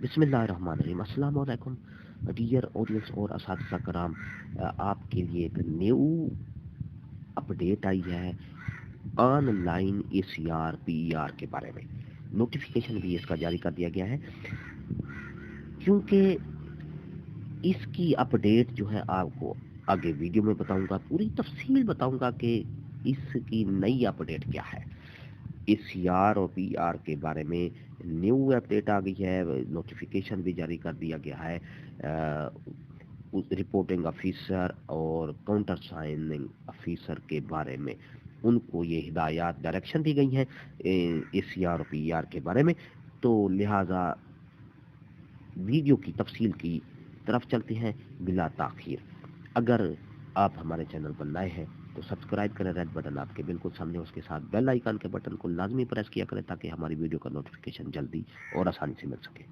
बिस्मिल्लाहिर्रहमानिर्रहीम। अस्सलाम वालेकुम डियर ऑडियंस और असातिज़ा कराम, आपके लिए एक न्यू अपडेट आई है ऑनलाइन ACR PER के बारे में। नोटिफिकेशन भी इसका जारी कर दिया गया है, क्योंकि इसकी अपडेट जो है आपको आगे वीडियो में बताऊंगा, पूरी तफसील बताऊंगा कि इसकी नई अपडेट क्या है। ACR और PR के बारे में न्यू अपडेट आ गई है, नोटिफिकेशन भी जारी कर दिया गया है। रिपोर्टिंग ऑफिसर और काउंटर साइनिंग ऑफिसर के बारे में उनको ये हिदायत डायरेक्शन दी गई हैं ACR और PR के बारे में। तो लिहाजा वीडियो की तफसील की तरफ चलते हैं बिला ताखीर। अगर आप हमारे चैनल पर नए हैं तो सब्सक्राइब करें, रेड बटन आपके बिल्कुल सामने, उसके साथ बेल आइकन के बटन को लाजमी प्रेस किया करें ताकि हमारी वीडियो का नोटिफिकेशन जल्दी और आसानी से मिल सके।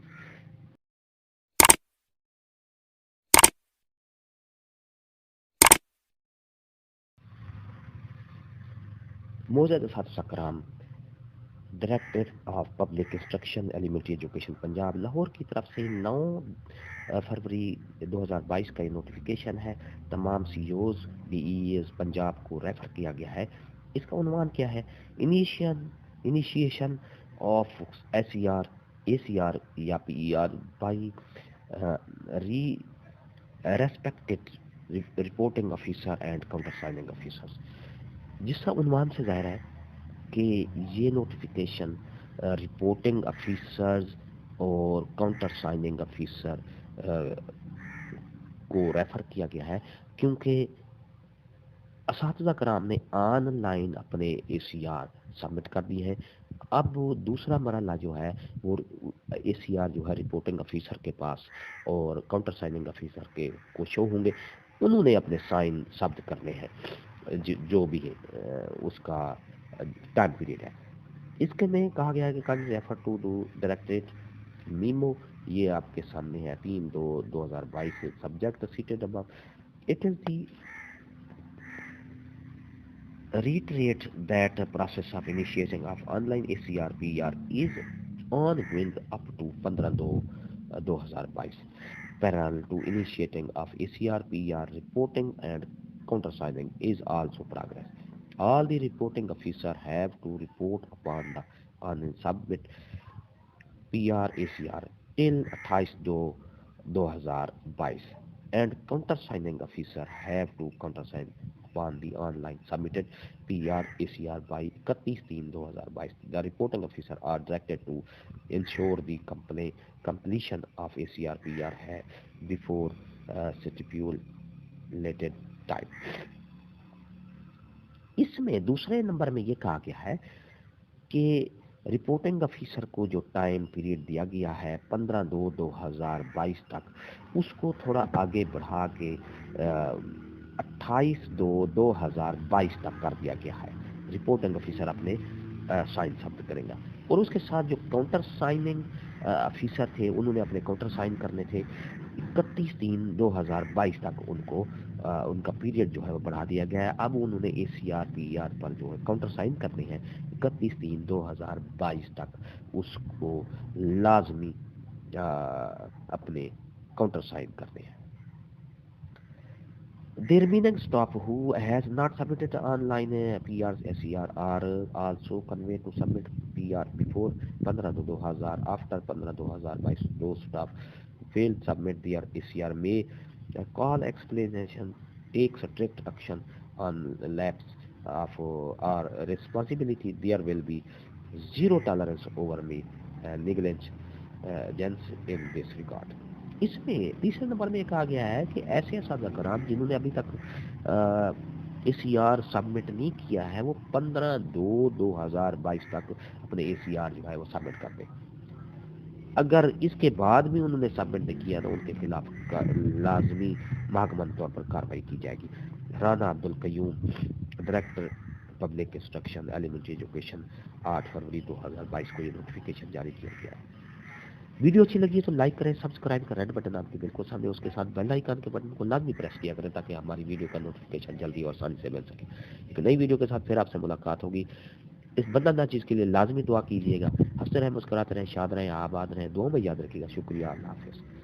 मोज़ेद असातिज़ा कराम, director of public instruction elementary education Punjab Lahore की तरफ से 9 फरवरी 2022 का ये नोटिफिकेशन है। तमाम CEOs DEAs पंजाब को रेफर किया गया है। इसका उन्वान क्या है? इनिशिएशन ऑफ ACR या PER by respected reporting officer and counter signing officers. जिसका उन्वान से जाहिर है कि ये नोटिफिकेशन रिपोर्टिंग ऑफिसर्स और काउंटर साइनिंग ऑफिसर को रेफर किया गया है, क्योंकि असातिज़ा कराम ने ऑनलाइन अपने ACR सबमिट कर दिए हैं। अब दूसरा मरहला जो है वो ACR जो है रिपोर्टिंग ऑफिसर के पास और काउंटर साइनिंग ऑफिसर के को शो होंगे। उन्होंने अपने साइन शब्द करने हैं, जो भी है उसका टाइम पीरियड है। इसके में कहा गया है कि kindly refer to do directorate memo, ये आपके सामने है 3/2/2022 subject cited above. It is the reiterate that the process of initiating of online ACR PER is ongoing up to 15/2/2022. Parallel to initiating of ACR PER, reporting and countersigning is also progress. All the reporting officers have to report upon the on submit PR ACR till 28/2/2022 and countersigning officer have to countersign upon the online submitted PR ACR by 31/3/2022. The reporting officer are directed to ensure the completion of ACR PR before stipulated time. इसमें दूसरे number में ये कहा गया है कि reporting officer को जो टाइम पीरियड दिया गया है 15/2/2022 तक, उसको थोड़ा आगे बढ़ा के 28/2/2022 तक कर दिया गया है। रिपोर्टिंग ऑफिसर अपने साइन शब्द करेंगे और उसके साथ जो काउंटर साइनिंग ऑफिसर थे उन्होंने अपने काउंटर साइन करने थे। 31/3/2022 तक उनको उनका पीरियड जो है वो बढ़ा दिया गया है। अब उन्होंने ACR PER पर जो है काउंटर साइन करने हैं 31/3/2022 तक, उसको लाजमी अपने काउंटर साइन करने हैं। The remaining staff who has not submitted online PRs ACR are also conveyed to submit PR before 15/2/2022. After 15/2/2022, those staff failed to submit their ACR may call explanation, take strict action on lapse of our responsibility. There will be zero tolerance over negligence in this regard. इसमें तीसरे number में कहा गया है कि ऐसे असातिज़ा कराम जिन्होंने अभी तक ACR सबमिट नहीं किया है वो 15/2/2022 तक अपने ACR जो है वो सबमिट कर दें। अगर इसके बाद भी उन्होंने सबमिट नहीं किया तो उनके खिलाफ लाजमी महकमन तौर पर कार्रवाई की जाएगी। Rana Abdul Qayyum, director public instruction elementary education, 8 फरवरी 2022 को ये नोटिफिकेशन जारी किया गया है। वीडियो अच्छी लगी है तो लाइक करें, सब्सक्राइब का रेड बटन आपके बिल्कुल सामने, उसके साथ बेल आइकन के बटन को लाजमी प्रेस किया करें ताकि हमारी वीडियो का नोटिफिकेशन जल्दी और आसानी से मिल सके। एक नई वीडियो के साथ फिर आपसे मुलाकात होगी। اس بدلہ چیز کے لیے لازمی دعا کیجیے گا. ہنستے رہیں، مسکراتے رہیں، شاد رہیں، آباد رہیں. دعاؤں میں یاد رکھیے گا. شکریہ. اللہ حافظ.